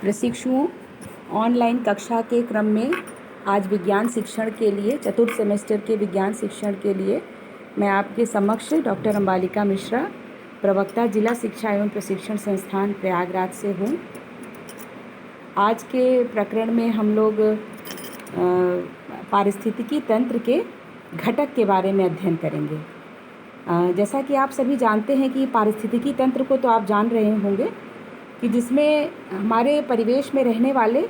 प्रशिक्षुओं, ऑनलाइन कक्षा के क्रम में आज विज्ञान शिक्षण के लिए चतुर्थ सेमेस्टर के विज्ञान शिक्षण के लिए मैं आपके समक्ष डॉक्टर अंबालिका मिश्रा, प्रवक्ता जिला शिक्षा एवं प्रशिक्षण संस्थान प्रयागराज से हूँ। आज के प्रकरण में हम लोग पारिस्थितिकी तंत्र के घटक के बारे में अध्ययन करेंगे। जैसा कि आप सभी जानते हैं कि पारिस्थितिकी तंत्र को तो आप जान रहे होंगे कि जिसमें हमारे परिवेश में रहने वाले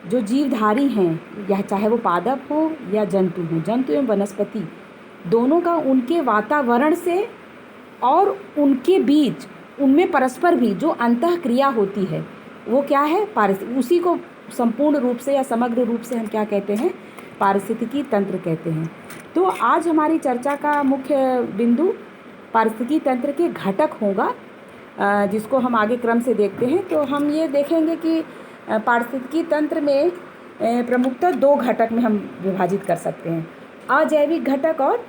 जो जीवधारी हैं, या चाहे वो पादप हो या जंतु हों, जंतु एवं वनस्पति दोनों का उनके वातावरण से और उनके बीच उनमें परस्पर भी जो अंतःक्रिया होती है वो क्या है, उसी को संपूर्ण रूप से या समग्र रूप से हम क्या कहते हैं, पारिस्थितिकी तंत्र कहते हैं। तो आज हमारी चर्चा का मुख्य बिंदु पारिस्थितिकी तंत्र के घटक होगा, जिसको हम आगे क्रम से देखते हैं। तो हम ये देखेंगे कि पारिस्थितिकी तंत्र में प्रमुखतः दो घटक में हम विभाजित कर सकते हैं, अजैविक घटक और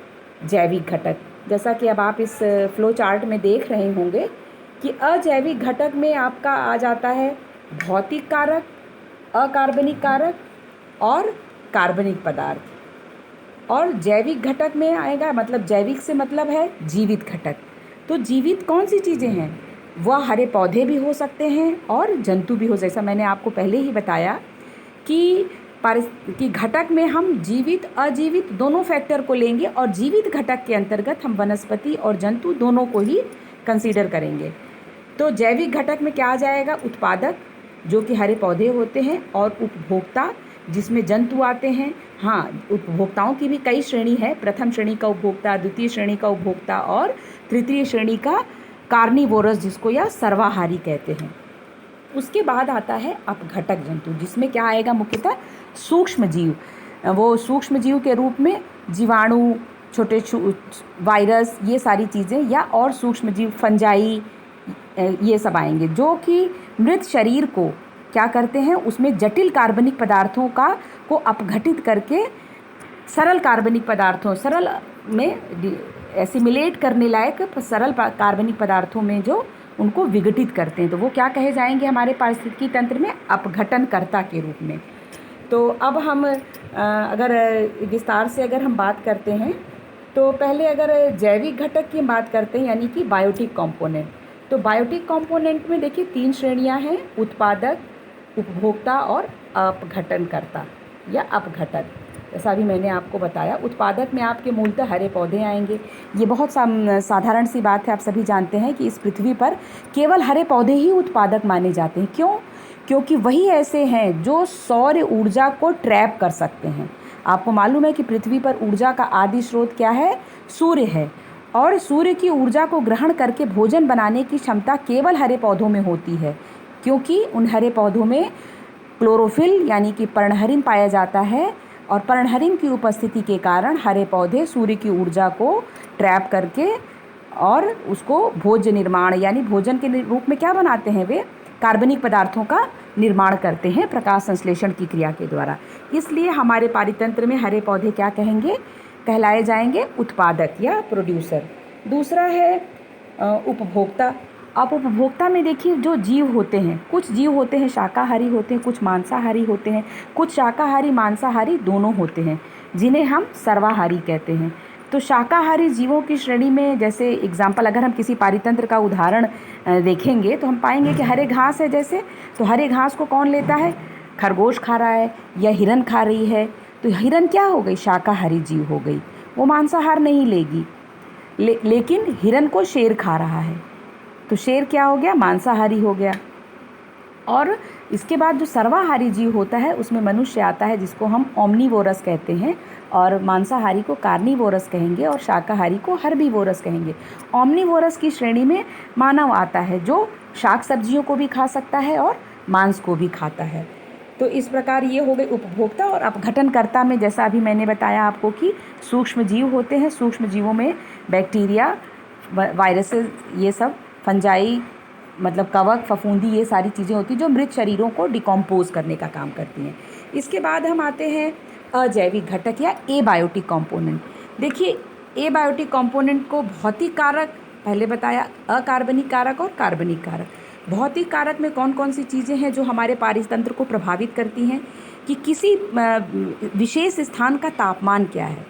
जैविक घटक। जैसा कि अब आप इस फ्लो चार्ट में देख रहे होंगे कि अजैविक घटक में आपका आ जाता है भौतिक कारक, अकार्बनिक कारक और कार्बनिक पदार्थ, और जैविक घटक में आएगा, मतलब जैविक से मतलब है जीवित घटक। तो जीवित कौन सी चीज़ें हैं? वह हरे पौधे भी हो सकते हैं और जंतु भी हो। जैसा मैंने आपको पहले ही बताया कि घटक में हम जीवित अजीवित दोनों फैक्टर को लेंगे, और जीवित घटक के अंतर्गत हम वनस्पति और जंतु दोनों को ही कंसीडर करेंगे। तो जैविक घटक में क्या आ जाएगा? उत्पादक, जो कि हरे पौधे होते हैं, और उपभोक्ता, जिसमें जंतु आते हैं। हाँ, उपभोक्ताओं की भी कई श्रेणी है, प्रथम श्रेणी का उपभोक्ता, द्वितीय श्रेणी का उपभोक्ता और तृतीय श्रेणी का कार्निवोरस, जिसको या सर्वाहारी कहते हैं। उसके बाद आता है अपघटक जंतु, जिसमें क्या आएगा? मुख्यतः सूक्ष्म जीव। वो सूक्ष्म जीव के रूप में जीवाणु, छोटे वायरस, ये सारी चीज़ें, या और सूक्ष्म जीव फंजाई, ये सब आएंगे, जो कि मृत शरीर को क्या करते हैं, उसमें जटिल कार्बनिक पदार्थों को अपघटित करके सरल कार्बनिक पदार्थों, सरल में एसिमिलेट करने लायक सरल कार्बनिक पदार्थों में जो उनको विघटित करते हैं। तो वो क्या कहे जाएंगे हमारे पारिस्थितिकी तंत्र में? अपघटनकर्ता के रूप में। तो अब हम अगर विस्तार से अगर हम बात करते हैं, तो पहले अगर जैविक घटक की बात करते हैं, यानी कि बायोटिक कंपोनेंट। तो बायोटिक कंपोनेंट में देखिए तीन श्रेणियां हैं, उत्पादक, उपभोक्ता और अपघटनकर्ता या अपघटक। जैसा भी मैंने आपको बताया, उत्पादक में आपके मूलतः हरे पौधे आएंगे। ये बहुत साधारण सी बात है, आप सभी जानते हैं कि इस पृथ्वी पर केवल हरे पौधे ही उत्पादक माने जाते हैं। क्यों? क्योंकि वही ऐसे हैं जो सौर ऊर्जा को ट्रैप कर सकते हैं। आपको मालूम है कि पृथ्वी पर ऊर्जा का आदि स्रोत क्या है? सूर्य है, और सूर्य की ऊर्जा को ग्रहण करके भोजन बनाने की क्षमता केवल हरे पौधों में होती है, क्योंकि उन हरे पौधों में क्लोरोफिल यानी कि पर्णहरिण पाया जाता है, और पर्णहरिण की उपस्थिति के कारण हरे पौधे सूर्य की ऊर्जा को ट्रैप करके और उसको भोज्य निर्माण यानी भोजन के रूप में क्या बनाते हैं? वे कार्बनिक पदार्थों का निर्माण करते हैं प्रकाश संश्लेषण की क्रिया के द्वारा। इसलिए हमारे पारितंत्र में हरे पौधे क्या कहलाए जाएंगे? उत्पादक या प्रोड्यूसर। दूसरा है उपभोक्ता। अब उपभोक्ता में देखिए जो जीव होते हैं, कुछ जीव होते हैं शाकाहारी होते हैं, कुछ मांसाहारी होते हैं, कुछ शाकाहारी मांसाहारी दोनों होते हैं, जिन्हें हम सर्वाहारी कहते हैं। तो शाकाहारी जीवों की श्रेणी में, जैसे एग्जाम्पल अगर हम किसी पारितंत्र का उदाहरण देखेंगे तो हम पाएंगे कि हरे घास है जैसे, तो हरे घास को कौन लेता है? खरगोश खा रहा है या हिरन खा रही है, तो हिरन क्या हो गई? शाकाहारी जीव हो गई, वो मांसाहार नहीं लेगी। लेकिन हिरन को शेर खा रहा है, तो शेर क्या हो गया? मांसाहारी हो गया। और इसके बाद जो सर्वाहारी जीव होता है उसमें मनुष्य आता है, जिसको हम ओमनीवोरस कहते हैं, और मांसाहारी को कार्निवोरस कहेंगे और शाकाहारी को हर्बीवोरस कहेंगे। ओमनीवोरस की श्रेणी में मानव आता है, जो शाक सब्जियों को भी खा सकता है और मांस को भी खाता है। तो इस प्रकार ये हो गए उपभोक्ता। और अपघटनकर्ता में जैसा अभी मैंने बताया आपको कि सूक्ष्म जीव होते हैं, सूक्ष्म जीवों में बैक्टीरिया, वायरसेस, ये सब फंजाई मतलब कवक, फफूंदी, ये सारी चीज़ें होती हैं जो मृत शरीरों को डिकम्पोज करने का काम करती हैं। इसके बाद हम आते हैं अजैविक घटक या एबायोटिक कंपोनेंट। देखिए एबायोटिक कंपोनेंट को भौतिक कारक पहले बताया, अकार्बनिक कारक और कार्बनिक कारक। भौतिक कारक में कौन कौन सी चीज़ें हैं जो हमारे पारितंत्र को प्रभावित करती हैं, कि किसी विशेष स्थान का तापमान क्या है।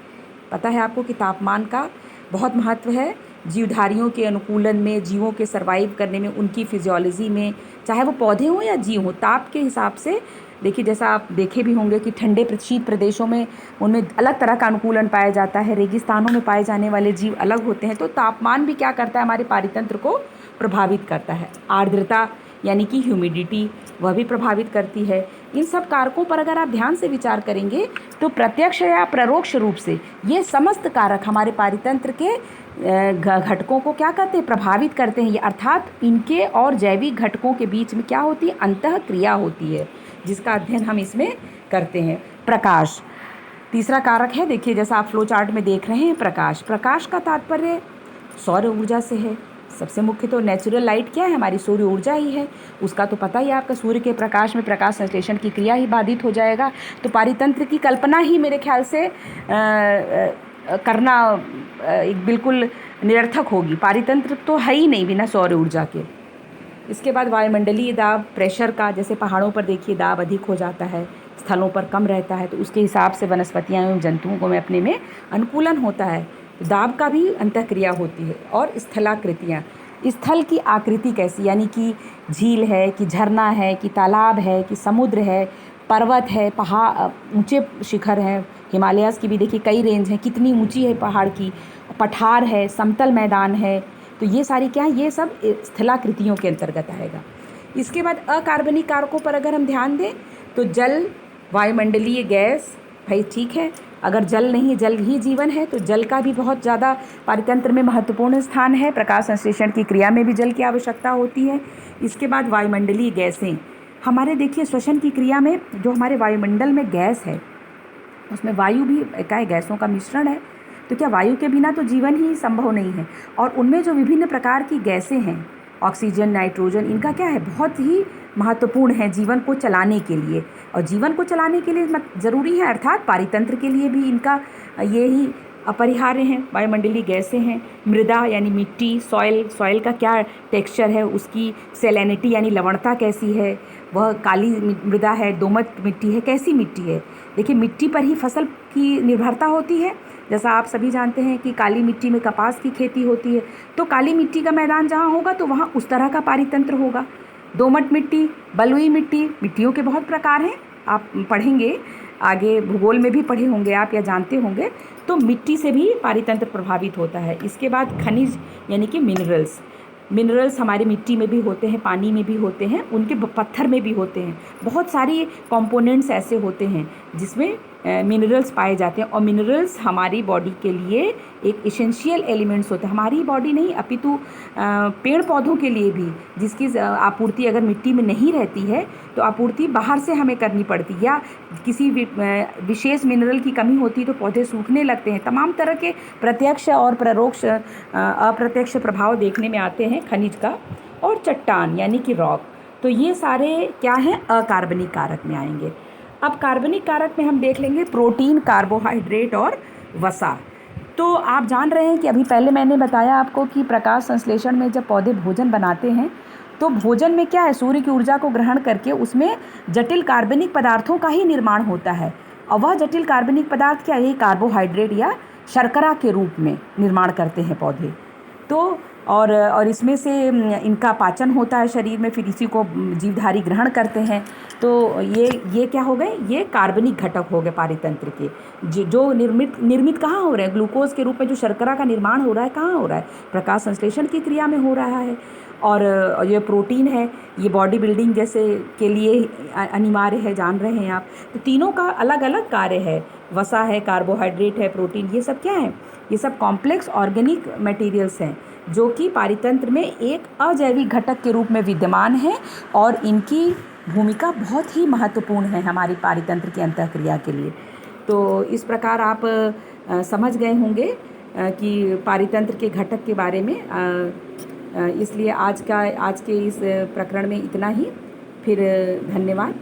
पता है आपको कि तापमान का बहुत महत्व है जीवधारियों के अनुकूलन में, जीवों के सर्वाइव करने में, उनकी फिजियोलॉजी में, चाहे वो पौधे हों या जीव हों। ताप के हिसाब से देखिए, जैसा आप देखे भी होंगे कि ठंडे शीत प्रदेशों में उनमें अलग तरह का अनुकूलन पाया जाता है, रेगिस्तानों में पाए जाने वाले जीव अलग होते हैं। तो तापमान भी क्या करता है, हमारे पारितंत्र को प्रभावित करता है। आर्द्रता यानी कि ह्यूमिडिटी, वह भी प्रभावित करती है। इन सब कारकों पर अगर आप ध्यान से विचार करेंगे तो प्रत्यक्ष या परोक्ष रूप से ये समस्त कारक हमारे पारितंत्र के घटकों को क्या करते हैं, प्रभावित करते हैं। ये अर्थात इनके और जैविक घटकों के बीच में क्या होती है, अंतः क्रिया होती है, जिसका अध्ययन हम इसमें करते हैं। प्रकाश तीसरा कारक है। देखिए, जैसा आप फ्लो चार्ट में देख रहे हैं, प्रकाश का तात्पर्य सौर ऊर्जा से है। सबसे मुख्य तो नेचुरल लाइट क्या है, हमारी सूर्य ऊर्जा ही है। उसका तो पता ही है आपका, सूर्य के प्रकाश में प्रकाश संश्लेषण की क्रिया ही बाधित हो जाएगा। तो पारितंत्र की कल्पना ही मेरे ख्याल से करना एक बिल्कुल निरर्थक होगी। पारितंत्र तो है ही नहीं बिना सौर ऊर्जा के। इसके बाद वायुमंडलीय दाब, प्रेशर का, जैसे पहाड़ों पर देखिए दाब अधिक हो जाता है, स्थलों पर कम रहता है, तो उसके हिसाब से वनस्पतियाँ एवं जंतुओं को में अपने में अनुकूलन होता है। दाब का भी अंतःक्रिया होती है। और स्थलाकृतियाँ, स्थल की आकृति कैसी, यानी कि झील है, कि झरना है, कि तालाब है, कि समुद्र है, पर्वत है, पहाड़, ऊंचे शिखर हैं, हिमालयाज़ की भी देखिए कई रेंज हैं, कितनी ऊंची है पहाड़ की, पठार है, समतल मैदान है। तो ये सारी क्या है, ये सब स्थलाकृतियों के अंतर्गत आएगा। इसके बाद अकार्बनिक कारकों पर अगर हम ध्यान दें तो जल, वायुमंडलीय गैस, भाई ठीक है, अगर जल नहीं, जल ही जीवन है, तो जल का भी बहुत ज़्यादा पारितंत्र में महत्वपूर्ण स्थान है। प्रकाश संश्लेषण की क्रिया में भी जल की आवश्यकता होती है। इसके बाद वायुमंडलीय गैसें, हमारे देखिए श्वसन की क्रिया में जो हमारे वायुमंडल में गैस है, उसमें वायु भी इकाई गैसों का मिश्रण है। तो क्या वायु के बिना तो जीवन ही संभव नहीं है। और उनमें जो विभिन्न प्रकार की गैसें हैं, ऑक्सीजन, नाइट्रोजन, इनका क्या है, बहुत ही महत्वपूर्ण है जीवन को चलाने के लिए। और जीवन को चलाने के लिए ज़रूरी है, अर्थात पारितंत्र के लिए भी इनका ये ही अपरिहार्य हैं। वायुमंडलीय गैसें हैं। मृदा यानी मिट्टी, सॉइल का क्या टेक्सचर है, उसकी सेलेनिटी यानी लवणता कैसी है, वह काली मृदा है, दोमट मिट्टी है, कैसी मिट्टी है। देखिए, मिट्टी पर ही फसल की निर्भरता होती है। जैसा आप सभी जानते हैं कि काली मिट्टी में कपास की खेती होती है, तो काली मिट्टी का मैदान जहाँ होगा तो वहाँ उस तरह का पारितंत्र होगा। दोमट मिट्टी, बलुई मिट्टी, मिट्टियों के बहुत प्रकार हैं, आप पढ़ेंगे आगे, भूगोल में भी पढ़े होंगे आप या जानते होंगे। तो मिट्टी से भी पारितंत्र प्रभावित होता है। इसके बाद खनिज यानी कि मिनरल्स हमारी मिट्टी में भी होते हैं, पानी में भी होते हैं, उनके पत्थर में भी होते हैं। बहुत सारी कंपोनेंट्स ऐसे होते हैं जिसमें मिनरल्स पाए जाते हैं। और मिनरल्स हमारी बॉडी के लिए एक इसेंशियल एलिमेंट्स होते हैं। हमारी बॉडी नहीं, अपितु पेड़ पौधों के लिए भी, जिसकी आपूर्ति अगर मिट्टी में नहीं रहती है तो आपूर्ति बाहर से हमें करनी पड़ती, या किसी विशेष मिनरल की कमी होती है तो पौधे सूखने लगते हैं। तमाम तरह के प्रत्यक्ष और परोक्ष अप्रत्यक्ष प्रभाव देखने में आते हैं खनिज का। और चट्टान यानी कि रॉक, तो ये सारे क्या हैं, अकार्बनिक कारक में आएंगे। अब कार्बनिक कारक में हम देख लेंगे प्रोटीन, कार्बोहाइड्रेट और वसा। तो आप जान रहे हैं कि अभी पहले मैंने बताया आपको कि प्रकाश संश्लेषण में जब पौधे भोजन बनाते हैं तो भोजन में क्या है, सूर्य की ऊर्जा को ग्रहण करके उसमें जटिल कार्बनिक पदार्थों का ही निर्माण होता है। और वह जटिल कार्बनिक पदार्थ क्या है, कार्बोहाइड्रेट या शर्करा के रूप में निर्माण करते हैं पौधे। तो और इसमें से इनका पाचन होता है शरीर में, फिर इसी को जीवधारी ग्रहण करते हैं। तो ये क्या हो गए, ये कार्बनिक घटक हो गए पारितंत्र के, जो निर्मित कहाँ हो रहे हैं, ग्लूकोज के रूप में जो शर्करा का निर्माण हो रहा है, कहाँ हो रहा है, प्रकाश संश्लेषण की क्रिया में हो रहा है। और ये प्रोटीन है, ये बॉडी बिल्डिंग जैसे के लिए अनिवार्य है, जान रहे हैं आप। तो तीनों का अलग अलग कार्य है, वसा है, कार्बोहाइड्रेट है, प्रोटीन, ये सब क्या है, ये सब कॉम्प्लेक्स ऑर्गेनिक मटेरियल्स हैं जो कि पारितंत्र में एक अजैविक घटक के रूप में विद्यमान हैं। और इनकी भूमिका बहुत ही महत्वपूर्ण है हमारी पारितंत्र की अंतःक्रिया के लिए। तो इस प्रकार आप समझ गए होंगे कि पारितंत्र के घटक के बारे में। इसलिए आज के इस प्रकरण में इतना ही। फिर धन्यवाद।